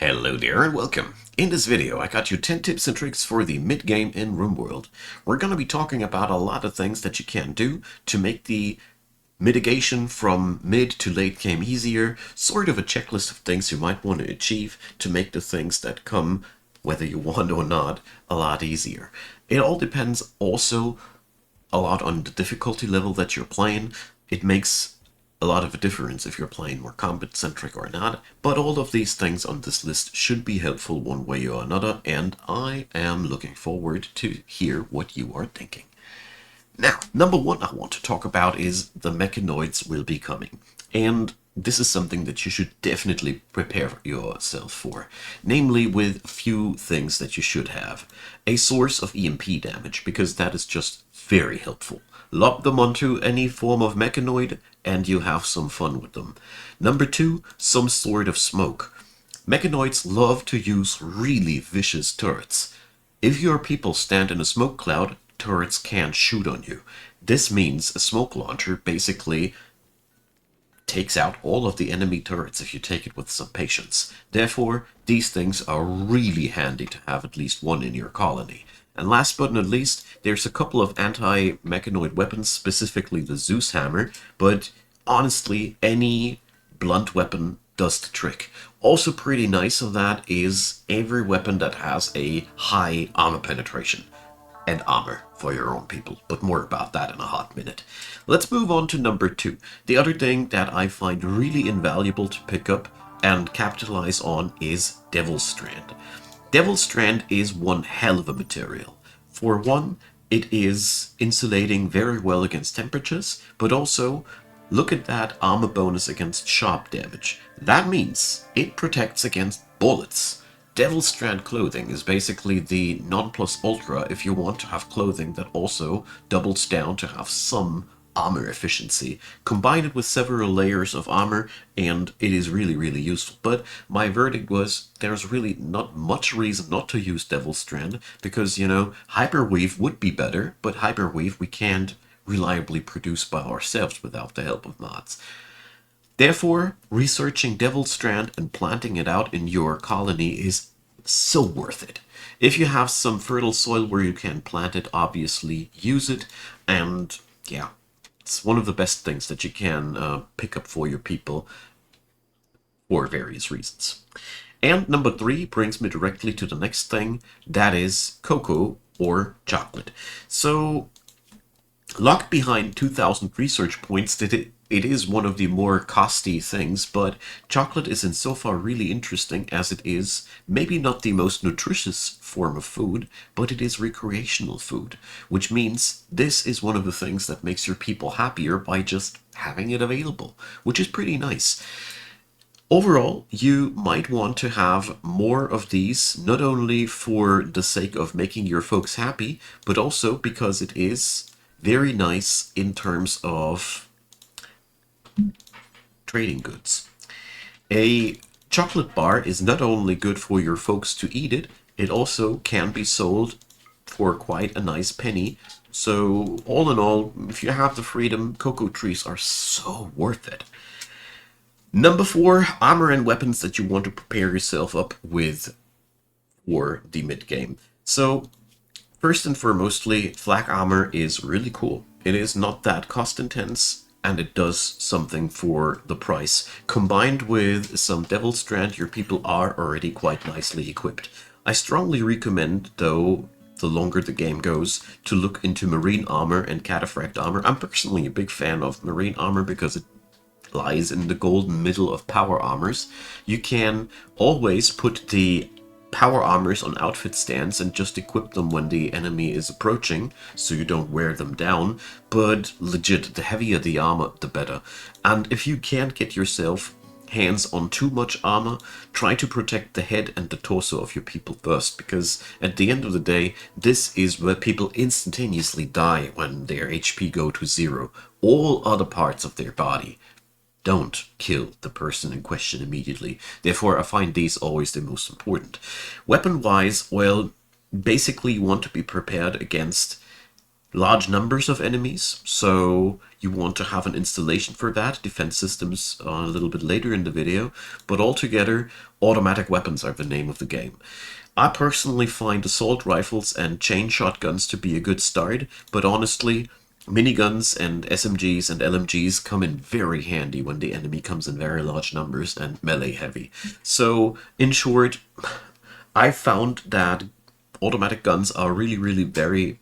Hello there and welcome. In this video I got you 10 tips and tricks for the mid-game in Rimworld. We're going to be talking about a lot of things that you can do to make the mitigation from mid to late game easier, sort of a checklist of things you might want to achieve to make the things that come, whether you want or not, a lot easier. It all depends also a lot on the difficulty level that you're playing. It makes a lot of a difference if you're playing more combat-centric or not, but all of these things on this list should be helpful one way or another, and I am looking forward to hear what you are thinking. Now, number one I want to talk about is the mechanoids will be coming, and this is something that you should definitely prepare yourself for, namely with a few things that you should have. A source of EMP damage, because that is just very helpful. Lob them onto any form of mechanoid and you have some fun with them. Number two, some sort of smoke. Mechanoids love to use really vicious turrets. If your people stand in a smoke cloud, turrets can't shoot on you. This means a smoke launcher basically takes out all of the enemy turrets if you take it with some patience. Therefore, these things are really handy to have at least one in your colony. And last but not least, there's a couple of anti-mechanoid weapons, specifically the Zeus hammer, but honestly, any blunt weapon does the trick. Also pretty nice of that is every weapon that has a high armor penetration. And armor for your own people, but more about that in a hot minute. Let's move on to number two. The other thing that I find really invaluable to pick up and capitalize on is Devilstrand. Devilstrand is one hell of a material. For one, it is insulating very well against temperatures, but also look at that armor bonus against sharp damage. That means it protects against bullets. Devilstrand clothing is basically the non plus ultra if you want to have clothing that also doubles down to have some armor efficiency. Combine it with several layers of armor and it is really useful. But my verdict was there's really not much reason not to use Devilstrand because, you know, Hyperweave would be better, but Hyperweave we can't reliably produce by ourselves without the help of mods. Therefore, researching Devilstrand and planting it out in your colony is so worth it. If you have some fertile soil where you can plant it, obviously use it. And yeah, it's one of the best things that you can pick up for your people for various reasons. And number three brings me directly to the next thing, that is cocoa or chocolate. So, locked behind 2,000 research points, that it is one of the more costly things, but chocolate is in so far really interesting as it is maybe not the most nutritious form of food, but it is recreational food, which means this is one of the things that makes your people happier by just having it available, which is pretty nice. Overall, you might want to have more of these, not only for the sake of making your folks happy, but also because it is very nice in terms of trading goods. A chocolate bar is not only good for your folks to eat it, it also can be sold for quite a nice penny. So all in all, if you have the freedom, cocoa trees are so worth it. Number four, armor and weapons that you want to prepare yourself up with for the mid-game. So first and foremostly, flak armor is really cool. It is not that cost intense, and it does something for the price. Combined with some Devilstrand, your people are already quite nicely equipped. I strongly recommend, though, the longer the game goes, to look into marine armor and cataphract armor. I'm personally a big fan of marine armor because it lies in the golden middle of power armors. You can always put the power armors on outfit stands and just equip them when the enemy is approaching, so you don't wear them down, but legit, the heavier the armor, the better. And if you can't get yourself hands on too much armor, try to protect the head and the torso of your people first, because at the end of the day, this is where people instantaneously die when their HP go to zero. All other parts of their body don't kill the person in question immediately. Therefore, I find these always the most important. Weapon-wise, well, basically you want to be prepared against large numbers of enemies, so you want to have an installation for that. Defense systems a little bit later in the video, but altogether, automatic weapons are the name of the game. I personally find assault rifles and chain shotguns to be a good start, but honestly, miniguns and SMGs and LMGs come in very handy when the enemy comes in very large numbers and melee heavy. So, in short, I found that automatic guns are really very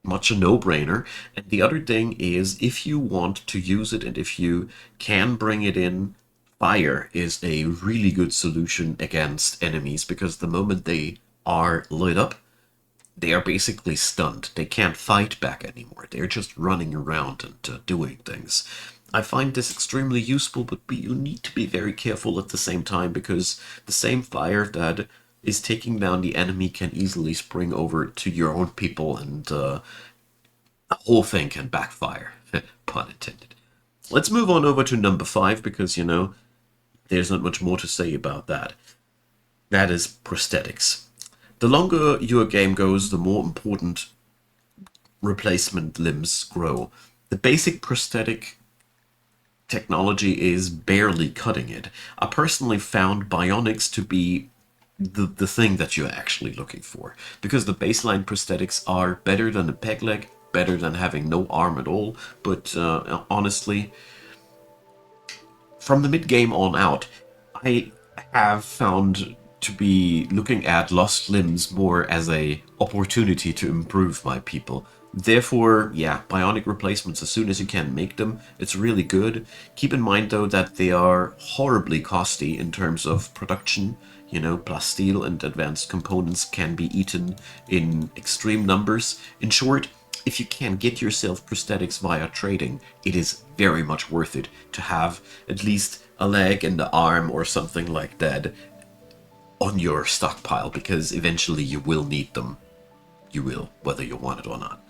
much a no-brainer. And the other thing is, if you want to use it and if you can bring it in, fire is a really good solution against enemies, because the moment they are lit up, they are basically stunned. They can't fight back anymore. They're just running around and doing things. I find this extremely useful, but you need to be very careful at the same time, because the same fire that is taking down the enemy can easily spring over to your own people, and the whole thing can backfire. Pun intended. Let's move on over to number 5, because, there's not much more to say about that. That is prosthetics. The longer your game goes, the more important replacement limbs grow. The basic prosthetic technology is barely cutting it. I personally found bionics to be the thing that you're actually looking for, because the baseline prosthetics are better than a peg leg, better than having no arm at all, but honestly, from the mid-game on out, I have found to be looking at lost limbs more as a opportunity to improve my people. Therefore, yeah, bionic replacements as soon as you can make them, it's really good. Keep in mind though that they are horribly costly in terms of production. Plasteel and advanced components can be eaten in extreme numbers. In short, if you can get yourself prosthetics via trading, it is very much worth it to have at least a leg and an arm or something like that on your stockpile, because eventually you will need them. You will, whether you want it or not.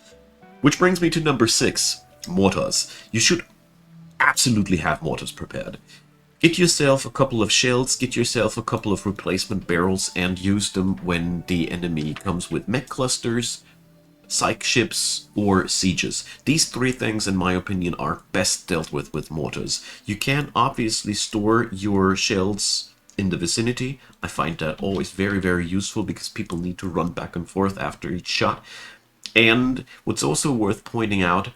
Which brings me to number 6, mortars. You should absolutely have mortars prepared. Get yourself a couple of shells, get yourself a couple of replacement barrels, and use them when the enemy comes with mech clusters, psych ships, or sieges. These 3 things, in my opinion, are best dealt with mortars. You can obviously store your shells in the vicinity. I find that always very useful, because people need to run back and forth after each shot. And what's also worth pointing out,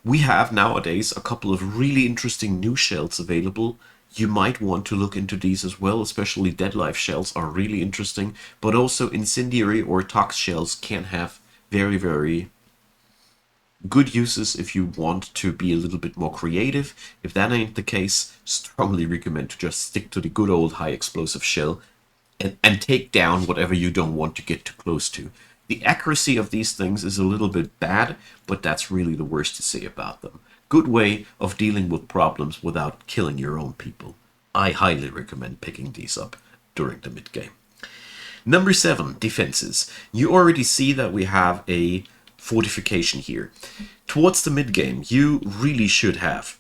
we have nowadays a couple of really interesting new shells available. You might want to look into these as well, especially dead life shells are really interesting, but also incendiary or tox shells can have very good uses if you want to be a little bit more creative. If that ain't the case, strongly recommend to just stick to the good old high explosive shell and take down whatever you don't want to get too close to. The accuracy of these things is a little bit bad, but that's really the worst to say about them. Good way of dealing with problems without killing your own people. I highly recommend picking these up during the mid-game. Number 7, defenses. You already see that we have a fortification here. Towards the mid-game, you really should have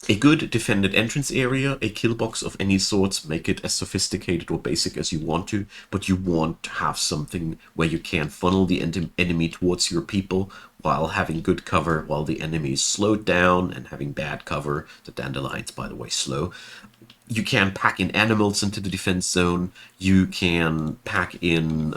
a good defended entrance area, a kill box of any sorts. Make it as sophisticated or basic as you want to, but you want to have something where you can funnel the enemy towards your people while having good cover, while the enemy is slowed down, and having bad cover. The dandelions, by the way, slow. You can pack in animals into the defense zone. You can pack in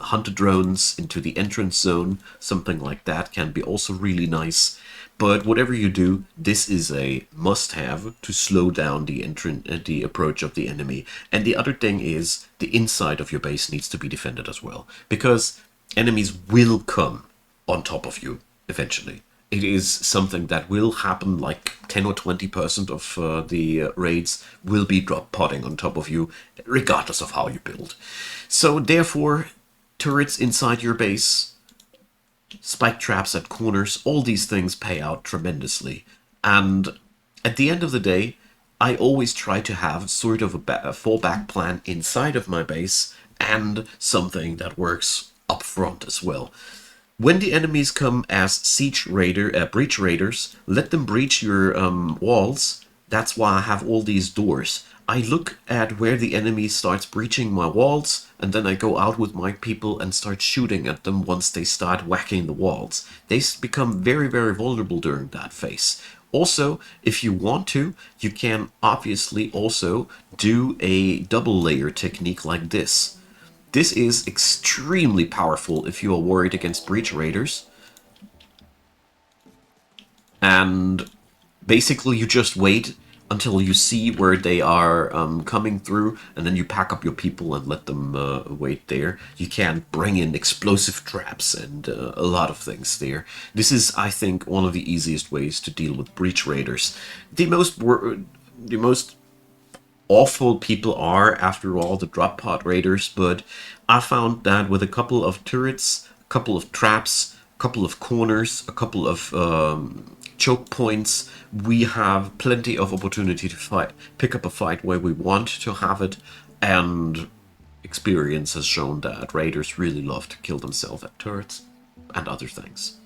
hunter drones into the entrance zone. Something like that can be also really nice. But whatever you do, this is a must-have to slow down the approach of the enemy. And the other thing is, the inside of your base needs to be defended as well, because enemies will come on top of you eventually. It is something that will happen. Like 10 or 20% of the raids will be drop podding on top of you, regardless of how you build. So therefore, turrets inside your base, spike traps at corners, all these things pay out tremendously. And at the end of the day, I always try to have sort of a fallback plan inside of my base, and something that works up front as well. When the enemies come as breach raiders, let them breach your walls. That's why I have all these doors. I look at where the enemy starts breaching my walls, and then I go out with my people and start shooting at them once they start whacking the walls. They become very, very vulnerable during that phase. Also, if you want to, you can obviously also do a double layer technique like this. This is extremely powerful if you are worried against breach raiders. And basically you just wait until you see where they are coming through, and then you pack up your people and let them wait there. You can bring in explosive traps and a lot of things there. This is, I think, one of the easiest ways to deal with breach raiders. The most awful people are, after all, the drop pod raiders, but I found that with a couple of turrets, a couple of traps, a couple of corners, a couple of choke points, we have plenty of opportunity to pick up a fight where we want to have it, and experience has shown that raiders really love to kill themselves at turrets and other things.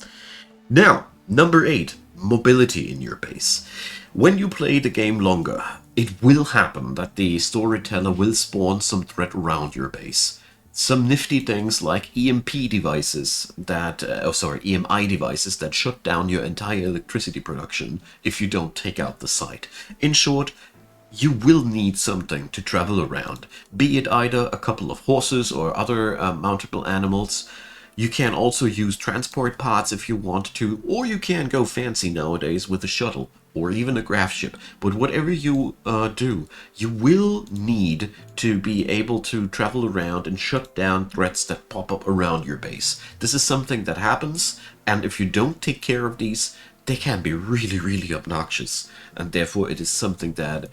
Now, number 8, mobility in your base. When you play the game longer, it will happen that the storyteller will spawn some threat around your base. Some nifty things like EMI devices that shut down your entire electricity production if you don't take out the site. In short, you will need something to travel around, be it either a couple of horses or other mountable animals. You can also use transport pods if you want to, or you can go fancy nowadays with a shuttle or even a graph ship. But whatever you do, you will need to be able to travel around and shut down threats that pop up around your base. This is something that happens, and if you don't take care of these, they can be really, really obnoxious. And therefore it is something that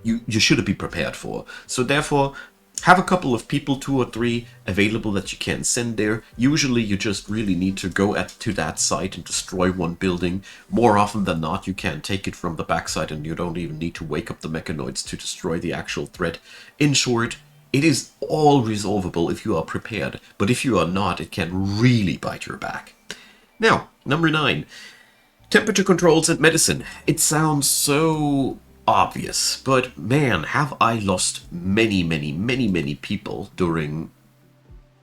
you should be prepared for. So therefore, have a couple of people, 2 or 3, available that you can send there. Usually you just really need to go to that site and destroy one building. More often than not, you can take it from the backside and you don't even need to wake up the mechanoids to destroy the actual threat. In short, it is all resolvable if you are prepared, but if you are not, it can really bite your back. Now, number 9. Temperature controls and medicine. It sounds so obvious, but man, have I lost many, many, many, many people during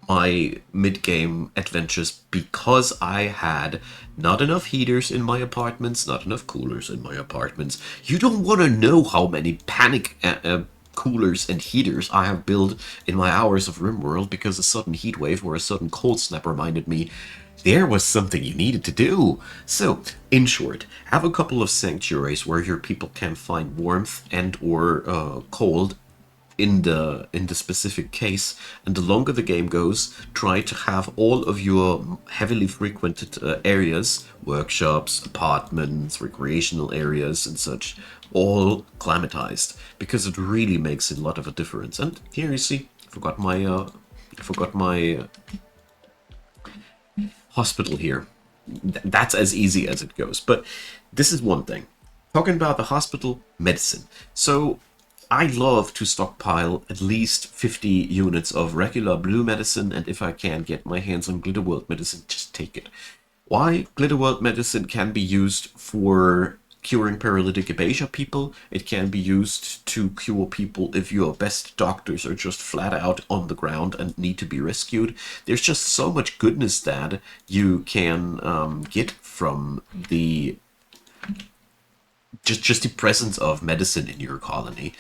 my mid-game adventures because I had not enough heaters in my apartments, not enough coolers in my apartments. You don't want to know how many panic coolers and heaters I have built in my hours of Rimworld because a sudden heat wave or a sudden cold snap reminded me there was something you needed to do. So, in short, have a couple of sanctuaries where your people can find warmth and or cold in the specific case, and the longer the game goes, try to have all of your heavily frequented areas, workshops, apartments, recreational areas and such, all climatized, because it really makes a lot of a difference. And here you see, I forgot my hospital here. That's as easy as it goes. But this is one thing. Talking about the hospital, medicine. So I love to stockpile at least 50 units of regular blue medicine, and if I can get my hands on Glitterworld medicine, just take it. Why? Glitterworld medicine can be used for curing paralytic abasia people. It can be used to cure people if your best doctors are just flat out on the ground and need to be rescued. There's just so much goodness that you can get from the just the presence of medicine in your colony,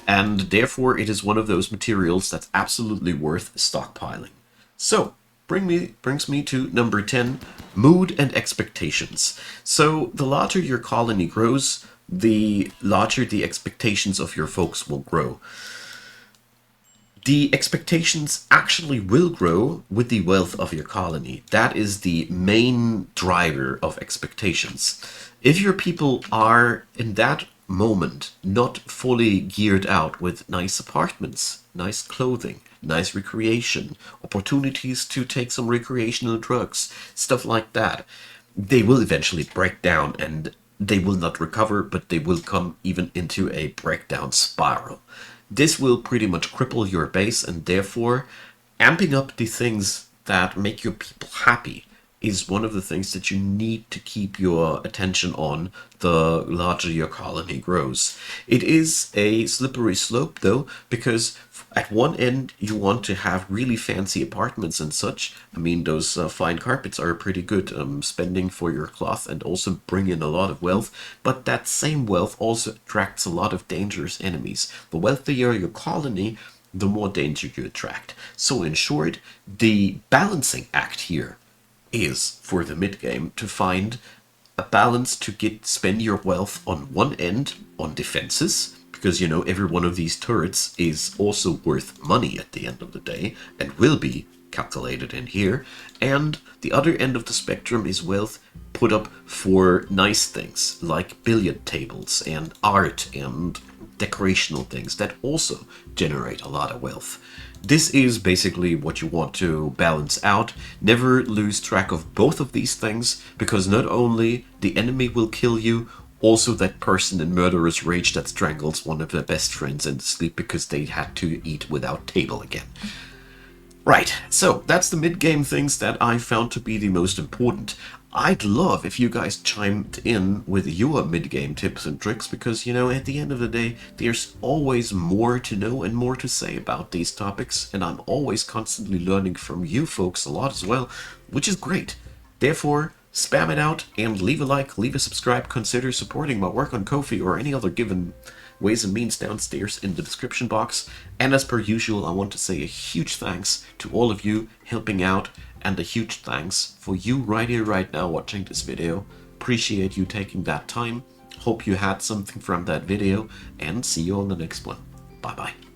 and therefore it is one of those materials that's absolutely worth stockpiling. So brings me to number 10, mood and expectations. So the larger your colony grows, the larger the expectations of your folks will grow. The expectations actually will grow with the wealth of your colony. That is the main driver of expectations. If your people are in that moment not fully geared out with nice apartments, nice clothing, nice recreation, opportunities to take some recreational drugs, stuff like that, they will eventually break down, and they will not recover, but they will come even into a breakdown spiral. This will pretty much cripple your base, and therefore amping up the things that make your people happy is one of the things that you need to keep your attention on the larger your colony grows. It is a slippery slope though, because at one end you want to have really fancy apartments and such. I mean, those fine carpets are pretty good spending for your cloth and also bring in a lot of wealth, but that same wealth also attracts a lot of dangerous enemies. The wealthier your colony, the more danger you attract. So in short, the balancing act here is for the mid game to find a balance to spend your wealth on one end on defenses, because you know every one of these turrets is also worth money at the end of the day and will be calculated in here, and the other end of the spectrum is wealth put up for nice things like billiard tables and art and decorational things that also generate a lot of wealth. This is basically what you want to balance out. Never lose track of both of these things, because not only the enemy will kill you, also that person in murderous rage that strangles one of their best friends in sleep because they had to eat without table again. Right, so that's the mid-game things that I found to be the most important. I'd love if you guys chimed in with your mid-game tips and tricks, because, you know, at the end of the day, there's always more to know and more to say about these topics, and I'm always constantly learning from you folks a lot as well, which is great. Therefore, spam it out and leave a like, leave a subscribe, consider supporting my work on Ko-fi or any other given ways and means downstairs in the description box. And as per usual, I want to say a huge thanks to all of you helping out, and a huge thanks for you right here, right now watching this video. Appreciate you taking that time. Hope you had something from that video, and see you on the next one. Bye bye.